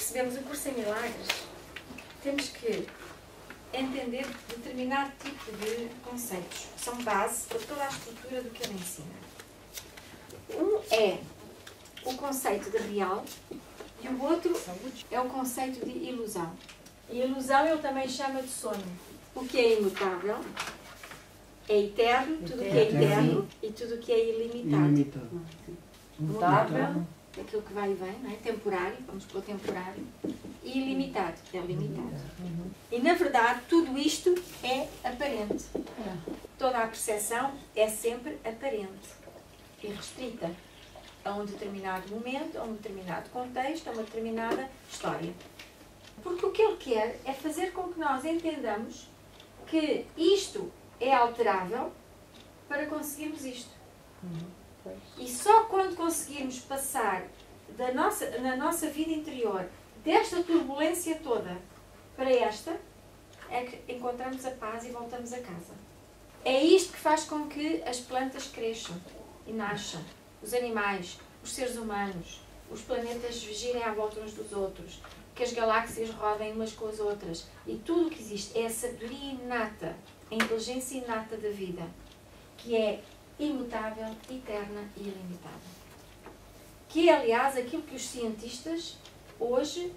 percebemos o curso em milagres, temos que entender determinado tipo de conceitos, que são base para toda a estrutura do que ele ensina. Um é o conceito de real e o outro é o conceito de ilusão. E ilusão ele também chama de sonho. O que é imutável é eterno, tudo o que é eterno e tudo o que é ilimitado. Mutável, aquilo que vai e vem, não é? Temporário, vamos pôr temporário, e ilimitado, que é limitado. E na verdade tudo isto é aparente. Toda a percepção é sempre aparente e restrita a um determinado momento, a um determinado contexto, a uma determinada história. Porque o que ele quer é fazer com que nós entendamos que isto é alterável para conseguirmos isto. E só quando conseguirmos passar na nossa vida interior desta turbulência toda para esta, é que encontramos a paz e voltamos a casa. É isto que faz com que as plantas cresçam e nasçam, os animais, os seres humanos, os planetas girem à volta uns dos outros, que as galáxias rodem umas com as outras. E tudo o que existe é a sabedoria inata, a inteligência inata da vida, que é imutável, eterna e ilimitada. Que é, aliás, aquilo que os cientistas hoje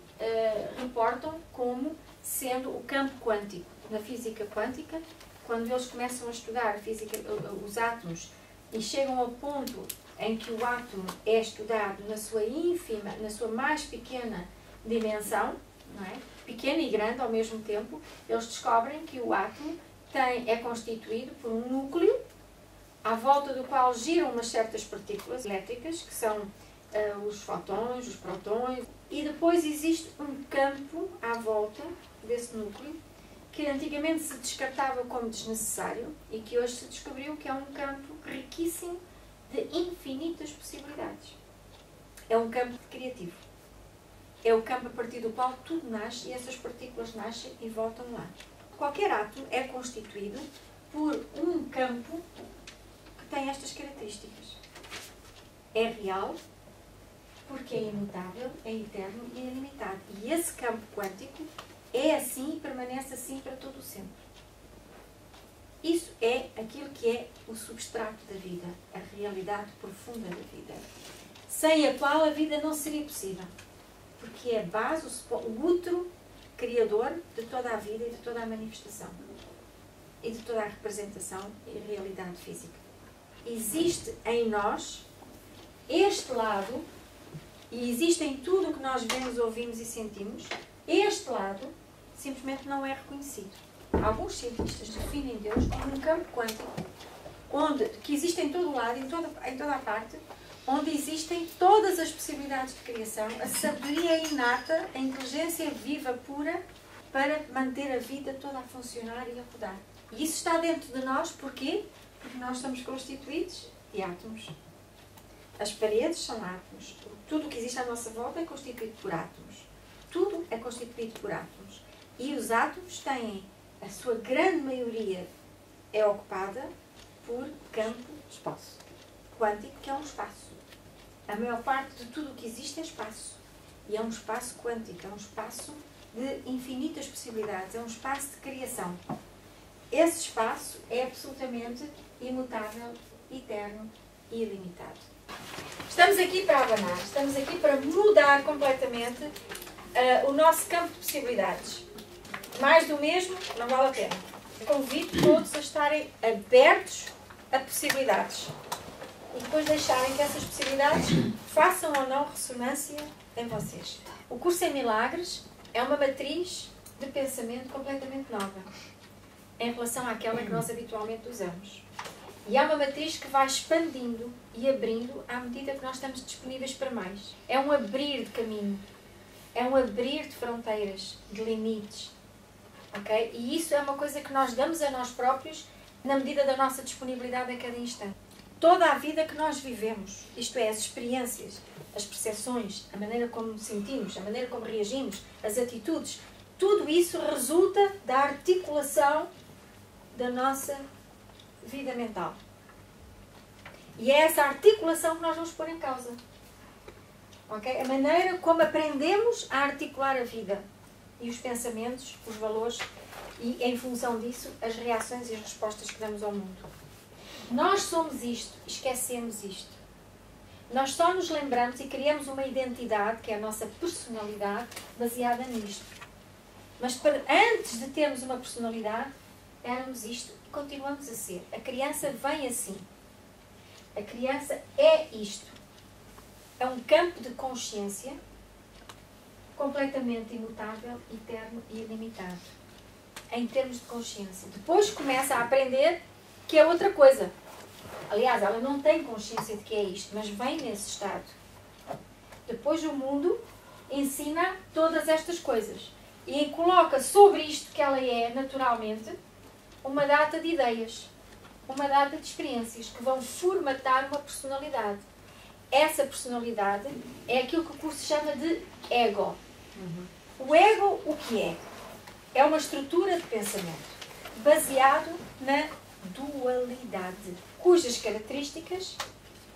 reportam como sendo o campo quântico. Na física quântica, quando eles começam a estudar os átomos e chegam ao ponto em que o átomo é estudado na sua ínfima, na sua mais pequena dimensão, não é? Pequena e grande ao mesmo tempo, eles descobrem que o átomo é constituído por um núcleo à volta do qual giram umas certas partículas elétricas, que são os fótons, os prótons, e depois existe um campo à volta desse núcleo, que antigamente se descartava como desnecessário e que hoje se descobriu que é um campo riquíssimo de infinitas possibilidades. É um campo criativo. É o campo a partir do qual tudo nasce e essas partículas nascem e voltam lá. Qualquer átomo é constituído por um campo que tem estas características. É real, porque é imutável, é eterno e é ilimitado. E esse campo quântico é assim e permanece assim para todo o sempre. Isso é aquilo que é o substrato da vida, a realidade profunda da vida, sem a qual a vida não seria possível. Porque é a base, o útero criador de toda a vida e de toda a manifestação. E de toda a representação e realidade física. Existe em nós este lado, e existe em tudo o que nós vemos, ouvimos e sentimos, este lado simplesmente não é reconhecido. Alguns cientistas definem Deus como um campo quântico, que existe em todo o lado, em toda a parte, onde existem todas as possibilidades de criação, a sabedoria inata, a inteligência viva, pura, para manter a vida toda a funcionar e a rodar. E isso está dentro de nós, porquê? Porque nós somos constituídos de átomos. As paredes são átomos. Tudo o que existe à nossa volta é constituído por átomos. Tudo é constituído por átomos. E os átomos têm, a sua grande maioria é ocupada por campo espaço quântico, que é um espaço. A maior parte de tudo o que existe é espaço. E é um espaço quântico, é um espaço de infinitas possibilidades, é um espaço de criação. Esse espaço é absolutamente imutável, eterno e ilimitado. Estamos aqui para abanar, estamos aqui para mudar completamente o nosso campo de possibilidades. Mais do mesmo não vale a pena. Convido todos a estarem abertos a possibilidades. E depois deixarem que essas possibilidades façam ou não ressonância em vocês. O curso em milagres é uma matriz de pensamento completamente nova em relação àquela que nós habitualmente usamos. E é uma matriz que vai expandindo e abrindo à medida que nós estamos disponíveis para mais. É um abrir de caminho. É um abrir de fronteiras, de limites. Okay? E isso é uma coisa que nós damos a nós próprios na medida da nossa disponibilidade a cada instante. Toda a vida que nós vivemos, isto é, as experiências, as percepções, a maneira como sentimos, a maneira como reagimos, as atitudes, tudo isso resulta da articulação da nossa vida mental. E é essa articulação que nós vamos pôr em causa. Okay? A maneira como aprendemos a articular a vida e os pensamentos, os valores e, em função disso, as reações e as respostas que damos ao mundo. Nós somos isto, esquecemos isto. Nós só nos lembramos e criamos uma identidade, que é a nossa personalidade, baseada nisto. Mas antes de termos uma personalidade, éramos isto e continuamos a ser. A criança vem assim. A criança é isto. É um campo de consciência completamente imutável, eterno e ilimitado. Em termos de consciência. Depois começa a aprender que é outra coisa. Aliás, ela não tem consciência de que é isto, mas vem nesse estado. Depois o mundo ensina todas estas coisas. E coloca sobre isto que ela é, naturalmente, uma data de ideias. Uma data de experiências que vão formatar uma personalidade. Essa personalidade é aquilo que o curso chama de ego. O ego, o que é? É uma estrutura de pensamento baseado na dualidade, cujas características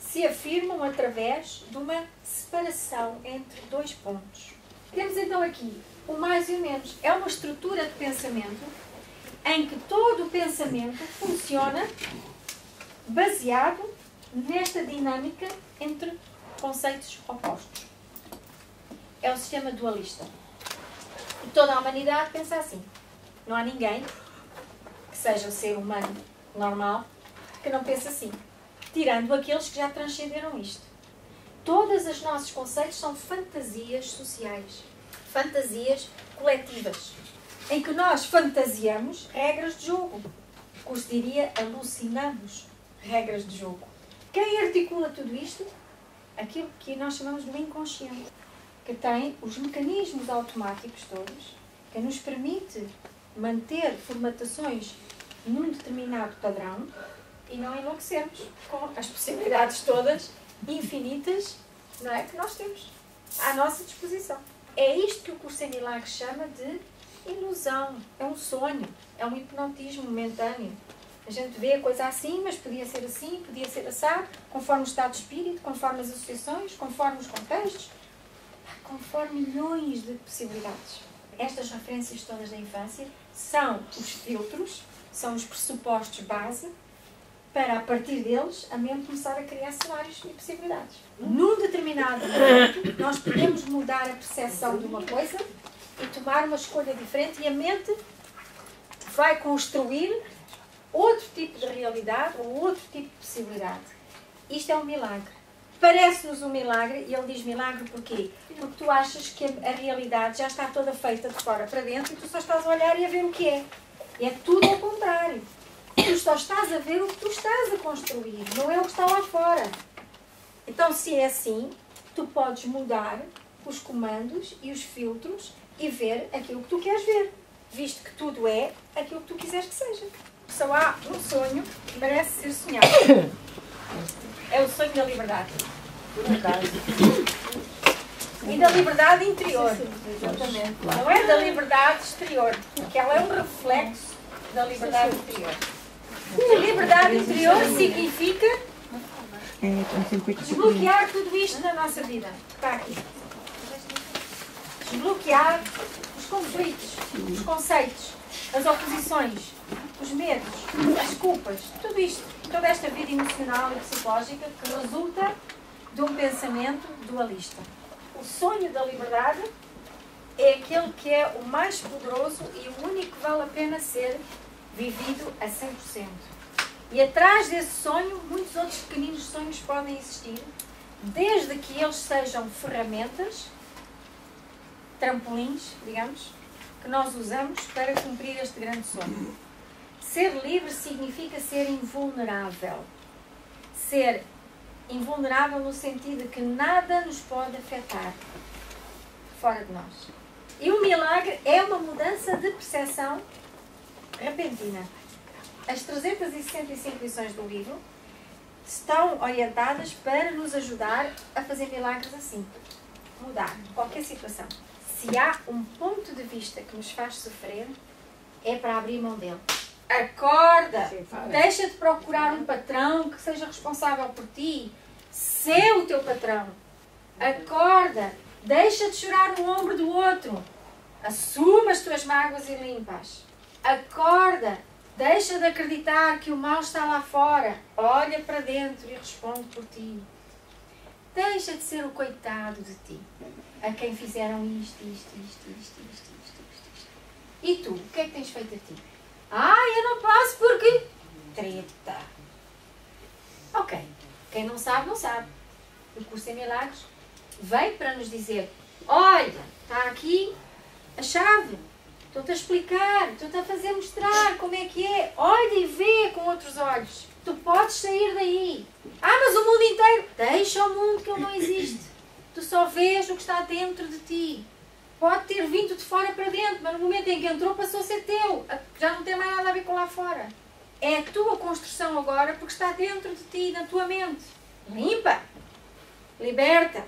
se afirmam através de uma separação entre dois pontos. Temos então aqui o mais e o menos. É uma estrutura de pensamento em que todo o pensamento funciona baseado nesta dinâmica entre conceitos opostos. É o sistema dualista. E toda a humanidade pensa assim. Não há ninguém que seja o ser humano normal que não pense assim. Tirando aqueles que já transcenderam isto. Todos os nossos conceitos são fantasias sociais. Fantasias coletivas. Em que nós fantasiamos regras de jogo. O curso diria alucinamos regras de jogo. Quem articula tudo isto? Aquilo que nós chamamos de inconsciente. Que tem os mecanismos automáticos todos, que nos permite manter formatações num determinado padrão e não enlouquecermos com as possibilidades todas infinitas, não é, que nós temos à nossa disposição. É isto que o curso em Milagres chama de ilusão. É um sonho, é um hipnotismo momentâneo. A gente vê a coisa assim, mas podia ser assim, podia ser assado, conforme o estado de espírito, conforme as associações, conforme os contextos, conforme milhões de possibilidades. Estas referências todas da infância são os filtros, são os pressupostos base, para, a partir deles, a mente começar a criar cenários e possibilidades. Num determinado momento, nós podemos mudar a percepção de uma coisa e tomar uma escolha diferente, e a mente vai construir outro tipo de realidade ou outro tipo de possibilidade. Isto é um milagre. Parece-nos um milagre, e ele diz milagre porquê? Porque tu achas que a realidade já está toda feita de fora para dentro e tu só estás a olhar e a ver o que é. E é tudo ao contrário. Tu só estás a ver o que tu estás a construir, não é o que está lá fora. Então, se é assim, tu podes mudar os comandos e os filtros e ver aquilo que tu queres ver, visto que tudo é aquilo que tu quiseres que seja. Só há um sonho que merece ser sonhado. É o sonho da liberdade. E da liberdade interior. Exatamente. Não é da liberdade exterior, porque ela é um reflexo da liberdade interior. A liberdade interior significa desbloquear tudo isto na nossa vida. Está aqui. Desbloquear os conflitos, os conceitos, as oposições, os medos, as culpas, tudo isto, toda esta vida emocional e psicológica que resulta de um pensamento dualista. O sonho da liberdade é aquele que é o mais poderoso e o único que vale a pena ser vivido a 100%. E atrás desse sonho, muitos outros pequeninos sonhos podem existir, desde que eles sejam ferramentas, trampolins, digamos, que nós usamos para cumprir este grande sonho. Ser livre significa ser invulnerável. Ser invulnerável no sentido de que nada nos pode afetar fora de nós. E o milagre é uma mudança de percepção repentina. As 365 lições do livro estão orientadas para nos ajudar a fazer milagres assim. Mudar qualquer situação. Se há um ponto de vista que nos faz sofrer, é para abrir mão dele. Acorda! Deixa de procurar um patrão que seja responsável por ti. Sê o teu patrão. Acorda. Deixa de chorar no ombro do outro. Assuma as tuas mágoas e limpas. Acorda. Deixa de acreditar que o mal está lá fora. Olha para dentro e responde por ti. Deixa de ser o coitado de ti. A quem fizeram isto. E tu, o que é que tens feito a ti? Eu não posso porque... Treta. Ok. Quem não sabe, não sabe. O Curso em Milagres veio para nos dizer: olha, está aqui a chave. Estou-te a explicar, estou-te a fazer mostrar como é que é. Olha e vê com outros olhos. Tu podes sair daí. Mas o mundo inteiro... Deixa o mundo que ele não existe. Tu só vês o que está dentro de ti. Pode ter vindo de fora para dentro, mas no momento em que entrou passou a ser teu. Já não tem mais nada a ver com lá fora. É a tua construção agora porque está dentro de ti, na tua mente. Limpa. Liberta.